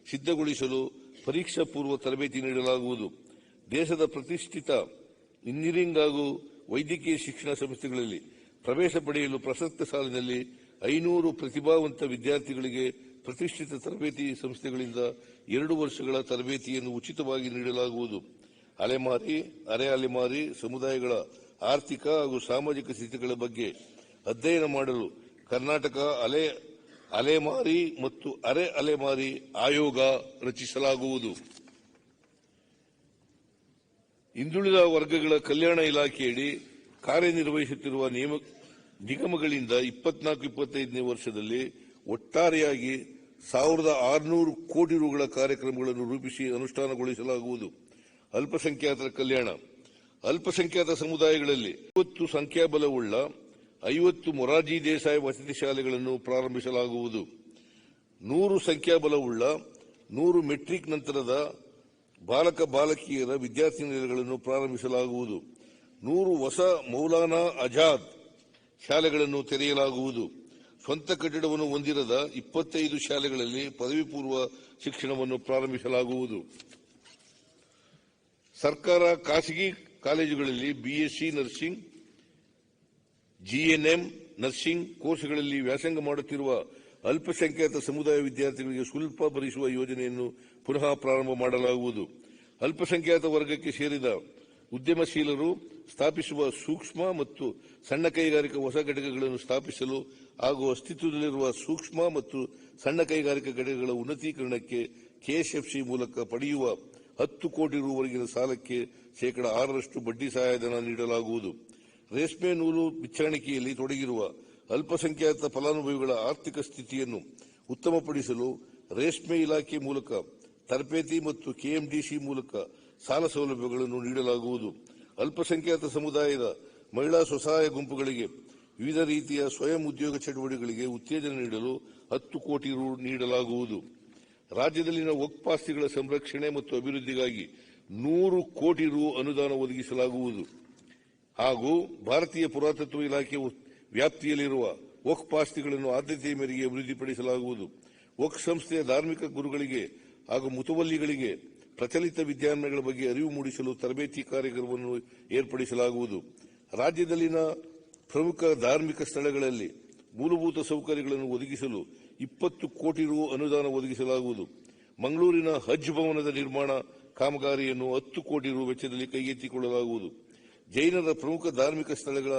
ಸಿದ್ಧಗೊಳಿಸಲು ಪರೀಕ್ಷಾ ಪೂರ್ವ ತರಬೇತಿ ನೀಡಲಾಗುವುದು. ದೇಶದ ಪ್ರತಿಷ್ಠಿತ ಇಂಜಿನಿಯರಿಂಗ್ ಹಾಗೂ ವೈದ್ಯಕೀಯ ಶಿಕ್ಷಣ ಸಂಸ್ಥೆಗಳಲ್ಲಿ ಪ್ರವೇಶ ಪಡೆಯಲು ಪ್ರಸಕ್ತ ಸಾಲಿನಲ್ಲಿ 500 ಪ್ರತಿಭಾವಂತ ವಿದ್ಯಾರ್ಥಿಗಳಿಗೆ ಪ್ರತಿಷ್ಠಿತ ತರಬೇತಿ ಸಂಸ್ಥೆಗಳಿಂದ 2 ವರ್ಷಗಳ ತರಬೇತಿಯನ್ನು ಉಚಿತವಾಗಿ ನೀಡಲಾಗುವುದು. ಅಲೆಮಾರಿ, ಅರೆ ಅಲೆಮಾರಿ ಸಮುದಾಯಗಳ ಆರ್ಥಿಕ ಹಾಗೂ ಸಾಮಾಜಿಕ ಸ್ಥಿತಿಗಳ ಬಗ್ಗೆ ಅಧ್ಯಯನ ಮಾಡಲು ಕರ್ನಾಟಕ ಅಲೆಮಾರಿ ಮತ್ತು ಅರೆ ಅಲೆಮಾರಿ ಆಯೋಗ ರಚಿಸಲಾಗುವುದು. ಹಿಂದುಳಿದ ವರ್ಗಗಳ ಕಲ್ಯಾಣ ಇಲಾಖೆಯಡಿ ಕಾರ್ಯನಿರ್ವಹಿಸುತ್ತಿರುವ ನಿಗಮಗಳಿಂದ 24-25ನೇ ವರ್ಷದಲ್ಲಿ ಒಟ್ಟಾರೆಯಾಗಿ 1600 ಕೋಟಿ ರುಗಳ ಕಾರ್ಯಕ್ರಮಗಳನ್ನು ರೂಪಿಸಿ ಅನುಷ್ಠಾನಗೊಳಿಸಲಾಗುವುದು. ಅಲ್ಪಸಂಖ್ಯಾತರ ಕಲ್ಯಾಣ. ಅಲ್ಪಸಂಖ್ಯಾತ ಸಮುದಾಯಗಳಲ್ಲಿ 50 ಸಂಖ್ಯಾಬಲವುಳ್ಳ 50 ಮೊರಾರ್ಜಿ ದೇಸಾಯಿ ವಸತಿ ಶಾಲೆಗಳನ್ನು ಪ್ರಾರಂಭಿಸಲಾಗುವುದು. 100 ಸಂಖ್ಯಾಬಲವುಳ್ಳ 100 ಮೆಟ್ರಿಕ್ ನಂತರದ ಬಾಲಕ ಬಾಲಕಿಯರ ವಿದ್ಯಾರ್ಥಿ ನಿಲಯಗಳನ್ನು ಪ್ರಾರಂಭಿಸಲಾಗುವುದು. 100 ಹೊಸ ಮೌಲಾನಾ ಆಜಾದ್ ಶಾಲೆಗಳನ್ನು ತೆರೆಯಲಾಗುವುದು. ಸ್ವಂತ ಕಟ್ಟಡವನ್ನು ಹೊಂದಿರದ 25 ಶಾಲೆಗಳಲ್ಲಿ ಪದವಿ ಪೂರ್ವ ಶಿಕ್ಷಣವನ್ನು ಪ್ರಾರಂಭಿಸಲಾಗುವುದು. ಸರ್ಕಾರ ಖಾಸಗಿ ಕಾಲೇಜುಗಳಲ್ಲಿ ಬಿಎಸ್ಸಿ ನರ್ಸಿಂಗ್, ಜಿಎನ್ಎಂ ನರ್ಸಿಂಗ್ ಕೋರ್ಸ್ಗಳಲ್ಲಿ ವ್ಯಾಸಂಗ ಮಾಡುತ್ತಿರುವ ಅಲ್ಪಸಂಖ್ಯಾತ ಸಮುದಾಯ ವಿದ್ಯಾರ್ಥಿಗಳಿಗೆ ಶುಲ್ಕ ಭರಿಸುವ ಯೋಜನೆಯನ್ನು ಪುನಃ ಪ್ರಾರಂಭ ಮಾಡಲಾಗುವುದು. ಅಲ್ಪಸಂಖ್ಯಾತ ವರ್ಗಕ್ಕೆ ಸೇರಿದ ಉದ್ಯಮಶೀಲರು ಸ್ಥಾಪಿಸುವ ಸೂಕ್ಷ್ಮ ಮತ್ತು ಸಣ್ಣ ಕೈಗಾರಿಕಾ ಹೊಸ ಘಟಕಗಳನ್ನು ಸ್ಥಾಪಿಸಲು ಹಾಗೂ ಅಸ್ತಿತ್ವದಲ್ಲಿರುವ ಸೂಕ್ಷ್ಮ ಮತ್ತು ಸಣ್ಣ ಕೈಗಾರಿಕಾ ಘಟಕಗಳ ಉನ್ನತೀಕರಣಕ್ಕೆ ಕೆಎಸ್ಎಫ್ಸಿ ಮೂಲಕ ಪಡೆಯುವ 10 ಕೋಟಿ ರುವರೆಗಿನ ಸಾಲಕ್ಕೆ 6% ಬಡ್ಡಿ ಸಹಾಯಧನ ನೀಡಲಾಗುವುದು. ರೇಷ್ಮೆ ನೂಲು ಬಿಚ್ಚಾಣಿಕೆಯಲ್ಲಿ ತೊಡಗಿರುವ ಅಲ್ಪಸಂಖ್ಯಾತ ಫಲಾನುಭವಿಗಳ ಆರ್ಥಿಕ ಸ್ಥಿತಿಯನ್ನು ಉತ್ತಮಪಡಿಸಲು ರೇಷ್ಮೆ ಇಲಾಖೆ ಮೂಲಕ ತರಬೇತಿ ಮತ್ತು ಕೆಎಂಡಿಸಿ ಮೂಲಕ ಸಾಲ ಸೌಲಭ್ಯಗಳನ್ನು ನೀಡಲಾಗುವುದು. ಅಲ್ಪಸಂಖ್ಯಾತ ಸಮುದಾಯದ ಮಹಿಳಾ ಸ್ವಸಹಾಯ ಗುಂಪುಗಳಿಗೆ ವಿವಿಧ ರೀತಿಯ ಸ್ವಯಂ ಉದ್ಯೋಗ ಚಟುವಟಿಕೆಗಳಿಗೆ ಉತ್ತೇಜನ ನೀಡಲು 10 ಕೋಟಿ ರು ನೀಡಲಾಗುವುದು. ರಾಜ್ಯದಲ್ಲಿನ ವಕ್ಫ್ ಆಸ್ತಿಗಳ ಸಂರಕ್ಷಣೆ ಮತ್ತು ಅಭಿವೃದ್ಧಿಗಾಗಿ 100 ಕೋಟಿ ರು ಅನುದಾನ ಒದಗಿಸಲಾಗುವುದು ಹಾಗೂ ಭಾರತೀಯ ಪುರಾತತ್ವ ಇಲಾಖೆ ವ್ಯಾಪ್ತಿಯಲ್ಲಿರುವ ವಕ್ಫ್ ಆಸ್ತಿಗಳನ್ನು ಆದ್ಯತೆಯ ಮೇರೆಗೆ ಅಭಿವೃದ್ಧಿಪಡಿಸಲಾಗುವುದು. ವಕ್ಫ್ ಸಂಸ್ಥೆಯ ಧಾರ್ಮಿಕ ಗುರುಗಳಿಗೆ ಹಾಗೂ ಮುತವಲ್ಲಿಗಳಿಗೆ ಪ್ರಚಲಿತ ವಿದ್ಯಮಾನಗಳ ಬಗ್ಗೆ ಅರಿವು ಮೂಡಿಸಲು ತರಬೇತಿ ಕಾರ್ಯಕ್ರಮವನ್ನು ಏರ್ಪಡಿಸಲಾಗುವುದು. ರಾಜ್ಯದಲ್ಲಿನ ಪ್ರಮುಖ ಧಾರ್ಮಿಕ ಸ್ಥಳಗಳಲ್ಲಿ ಮೂಲಭೂತ ಸೌಕರ್ಯಗಳನ್ನು ಒದಗಿಸಲು 20 ಕೋಟಿ ರು ಅನುದಾನ ಒದಗಿಸಲಾಗುವುದು. ಮಂಗಳೂರಿನ ಹಜ್ ಭವನದ ನಿರ್ಮಾಣ ಕಾಮಗಾರಿಯನ್ನು 10 ಕೋಟಿ ರು ವೆಚ್ಚದಲ್ಲಿ ಕೈಗೆತ್ತಿಕೊಳ್ಳಲಾಗುವುದು. ಜೈನರ ಪ್ರಮುಖ ಧಾರ್ಮಿಕ ಸ್ಥಳಗಳ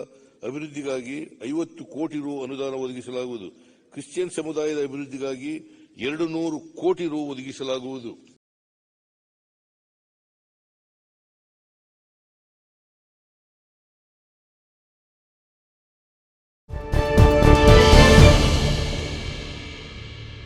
ಅಭಿವೃದ್ಧಿಗಾಗಿ 50 ಕೋಟಿ ರು ಅನುದಾನ ಒದಗಿಸಲಾಗುವುದು. ಕ್ರಿಶ್ಚಿಯನ್ ಸಮುದಾಯದ ಅಭಿವೃದ್ಧಿಗಾಗಿ 200 ಕೋಟಿ ರು ಒದಗಿಸಲಾಗುವುದು.